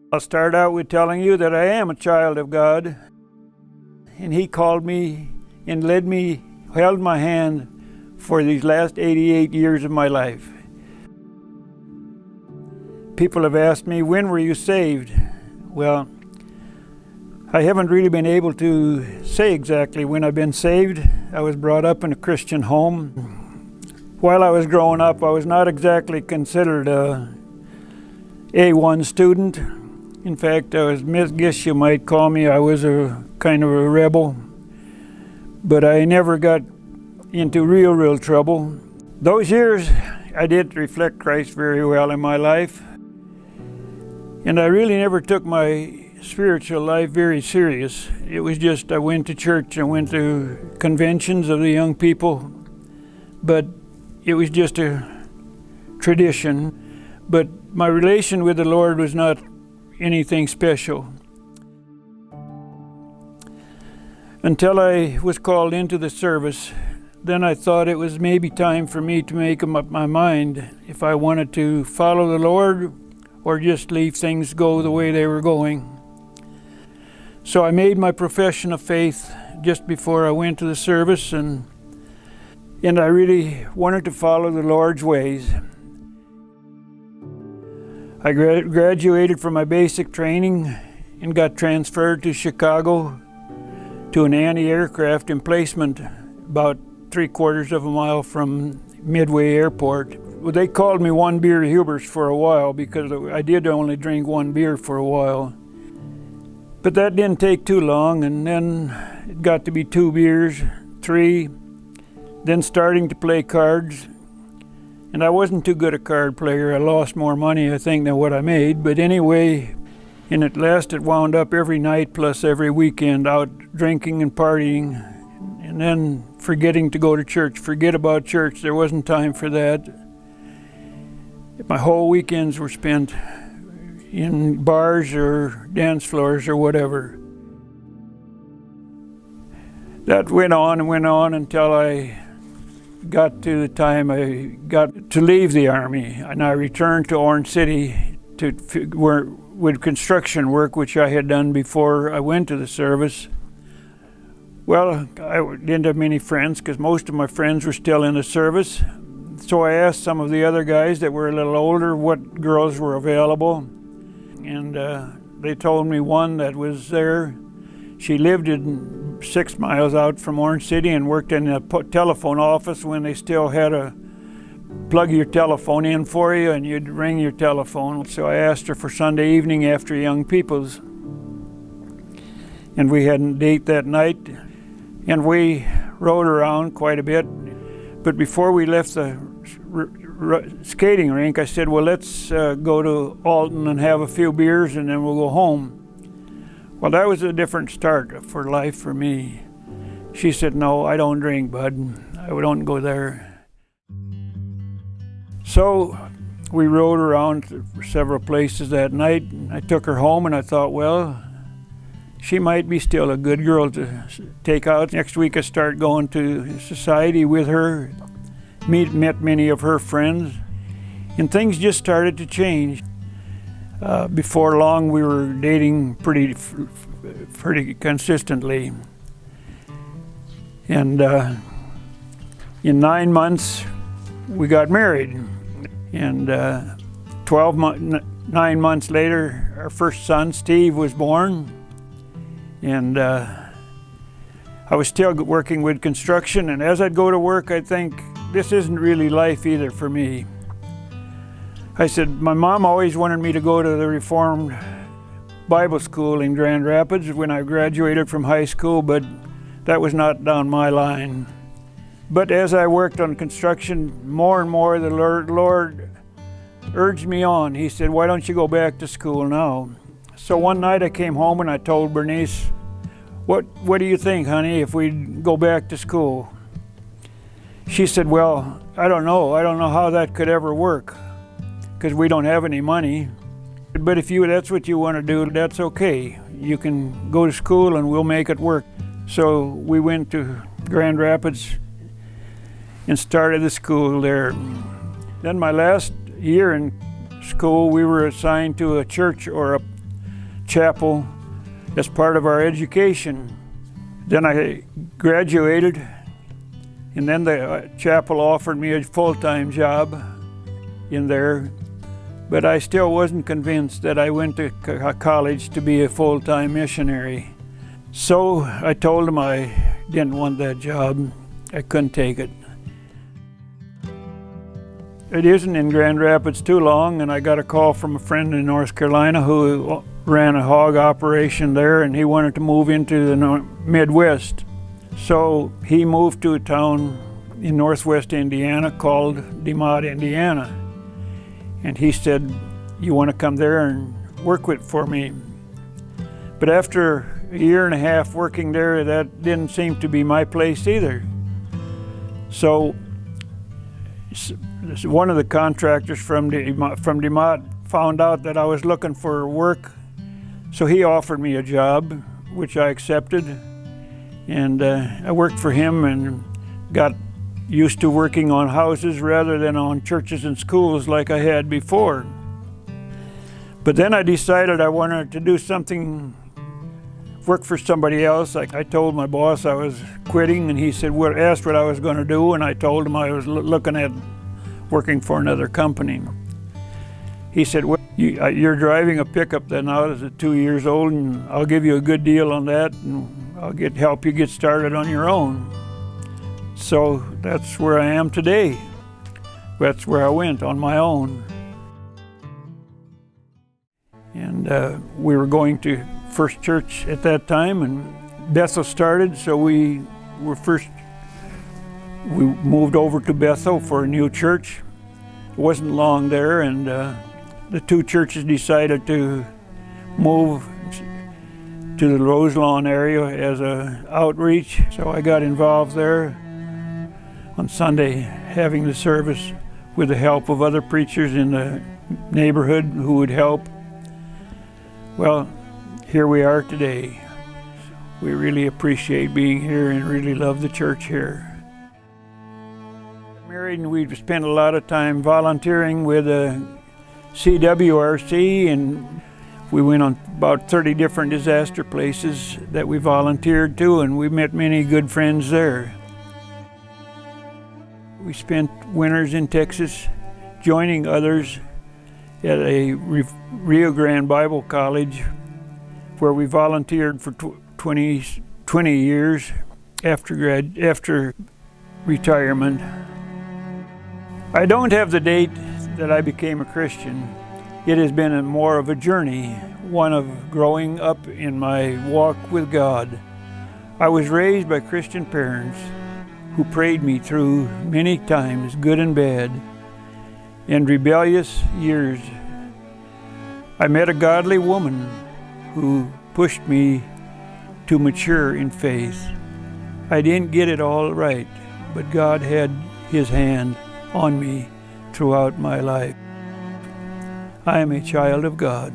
I'll start out with telling you that I am a child of God, and He called me and led me, held my hand for these last 88 years of my life. People have asked me, when were you saved? Well, I haven't really been able to say exactly when I've been saved. I was brought up in a Christian home. While I was growing up, I was not exactly considered a A1 student. In fact, I guess you might call me, I was a kind of a rebel. But I never got into real trouble. Those years, I did reflect Christ very well in my life. And I really never took my spiritual life very serious. It was just I went to church, I went to conventions of the young people, but it was just a tradition. But my relation with the Lord was not anything special. Until I was called into the service, then I thought it was maybe time for me to make up my mind if I wanted to follow the Lord or just leave things go the way they were going. So I made my profession of faith just before I went to the service, and I really wanted to follow the Lord's ways. I graduated from my basic training and got transferred to Chicago to an anti-aircraft emplacement about 3/4 of a mile from Midway Airport. Well, they called me One Beer Hubers for a while because I did only drink one beer for a while. But that didn't take too long, and then it got to be 2 beers, 3, then starting to play cards. And I wasn't too good a card player. I lost more money, I think, than what I made. But anyway, and at last it wound up every night plus every weekend out drinking and partying, and then forgetting to go to church. Forget about church. There wasn't time for that. My whole weekends were spent in bars or dance floors or whatever. That went on until I got to the time I got to leave the Army, and I returned to Orange City to work with construction work, which I had done before I went to the service. Well, I didn't have many friends because most of my friends were still in the service. So I asked some of the other guys that were a little older what girls were available. And they told me one that was there. She lived in 6 miles out from Orange City and worked in a telephone office when they still had a plug your telephone in for you and you'd ring your telephone. So I asked her for Sunday evening after Young People's. And we had a date that night. And we rode around quite a bit. But before we left the skating rink, I said, well, let's go to Alton and have a few beers and then we'll go home. Well, that was a different start for life for me. She said, no, I don't drink, bud. I don't go there. So we rode around to several places that night. I took her home and I thought, well, she might be still a good girl to take out. Next week I start going to society with her, met many of her friends, and things just started to change. Before long we were dating pretty consistently. And in 9 months we got married. And 9 months later our first son, Steve, was born. And I was still working with construction, and as I'd go to work, I'd think, this isn't really life either for me. I said, my mom always wanted me to go to the Reformed Bible School in Grand Rapids when I graduated from high school, but that was not down my line. But as I worked on construction, more and more the Lord urged me on. He said, why don't you go back to school now? So one night I came home and I told Bernice, what do you think, honey, if we go back to school? She said, well, I don't know how that could ever work because we don't have any money. But if that's what you want to do, that's okay. You can go to school and we'll make it work. So we went to Grand Rapids and started the school there. Then my last year in school, we were assigned to a church or chapel as part of our education. Then I graduated, and then the chapel offered me a full-time job in there, but I still wasn't convinced that I went to college to be a full-time missionary. So I told them I didn't want that job. I couldn't take it. It isn't in Grand Rapids too long, and I got a call from a friend in North Carolina who ran a hog operation there, and he wanted to move into the Midwest. So he moved to a town in northwest Indiana called DeMotte, Indiana. And he said, "You want to come there and work for me?" But after a year and a half working there, that didn't seem to be my place either. So one of the contractors from DeMotte found out that I was looking for work, so he offered me a job, which I accepted, and I worked for him and got used to working on houses rather than on churches and schools like I had before. But then I decided I wanted to do something, work for somebody else. I told my boss I was quitting, and he said, asked what I was going to do, and I told him I was looking at working for another company. He said, "Well, you're driving a pickup that now is 2 years old, and I'll give you a good deal on that, and I'll help you get started on your own." So that's where I am today. That's where I went on my own. And we were going to First Church at that time, and Bethel started, so we moved over to Bethel for a new church. It wasn't long there, and the two churches decided to move to the Roselawn area as an outreach. So I got involved there on Sunday, having the service with the help of other preachers in the neighborhood who would help. Well, here we are today. We really appreciate being here and really love the church here. Married, and we've spent a lot of time volunteering with CWRC, and we went on about 30 different disaster places that we volunteered to, and we met many good friends there. We spent winters in Texas joining others at a Rio Grande Bible College, where we volunteered for 20 years after retirement. I don't have the date that I became a Christian. It has been more of a journey, one of growing up in my walk with God. I was raised by Christian parents who prayed me through many times, good and bad, and rebellious years. I met a godly woman who pushed me to mature in faith. I didn't get it all right, but God had His hand on me throughout my life. I am a child of God.